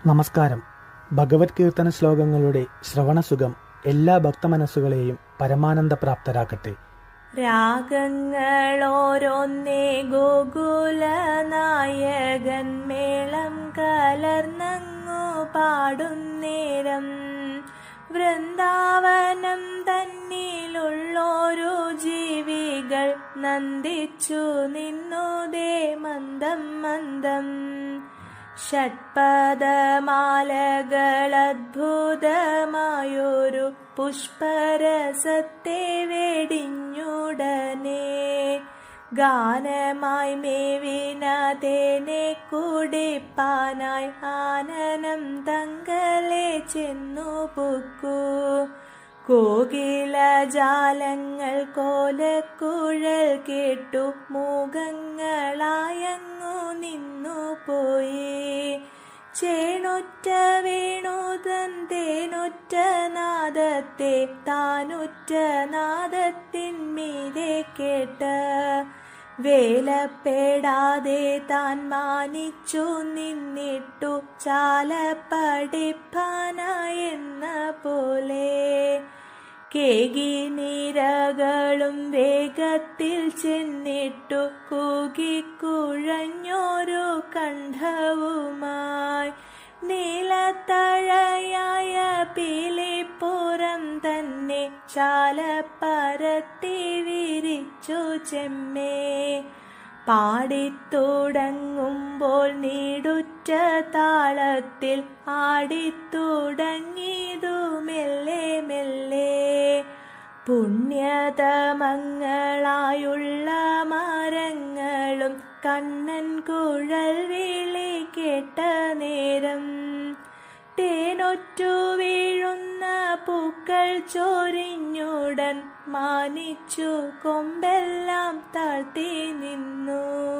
നമസ്കാരം. ഭഗവത് കീർത്തന ശ്ലോകങ്ങളുടെ ശ്രവണസുഖം എല്ലാ ഭക്തമനസ്സുകളെയും പരമാനന്ദപ്രാപ്തരാക്കട്ടെ. രാഗങ്ങളോരോന്നേ ഗോകുല നായകൻ മേളം കലർന്നങ്ങു പാടുന്നേരം വൃന്ദാവനം തന്നിലുള്ളോരോ ജീവികൾ നന്ദിച്ചു നിന്നുദേ മന്ദം മന്ദം. ഷഡ്പദമാലകളദ്ഭുതമായൊരു പുഷ്പരസത്തെ വെടിഞ്ഞുടനെ ഗാനമായി മേവിനതേനെ കുടിപ്പാനായി ആനനം തങ്കലെ ചെന്നു പൊക്കു. കോകിലജാലങ്ങൾ കോലക്കുഴൽ കേട്ടു മൂകങ്ങളായങ്ങു നിന്നുപോയി. ചേണുറ്റ വേണുതൻ തേനുറ്റ നാദത്തെ താനുറ്റ നാദത്തിന്മീതെ കേട്ട് വേലപ്പെടാതെ താൻ മാനിച്ചു നിന്നിട്ടു ചാലപ്പടിപ്പാനായെന്ന പോലെ കേകി നിരകളും വേഗത്തിൽ ചെന്നിട്ടു കൂകിക്കുഴഞ്ഞൊരു കണ്ഠവുമായി നീലത്തഴയായ പീലിപ്പുറം തന്നെ ചാലപ്പരത്തി വിരിച്ചു ചെമ്മേ. പാടിത്തുടങ്ങുമ്പോൾ നീടുറ്റ താളത്തിൽ ആടിത്തുടങ്ങിയതു മെല്ലെ മെല്ലെ. പുണ്യതമങ്ങളായുള്ള മരങ്ങളും കണ്ണൻ കുഴൽ വിളി കേട്ട നേരം തേനൊറ്റു വീഴുന്ന പൂക്കൾ ചൊരിഞ്ഞുടൻ മാനിച്ചു കൊമ്പെല്ലാം താഴ്ത്തി നിന്നു.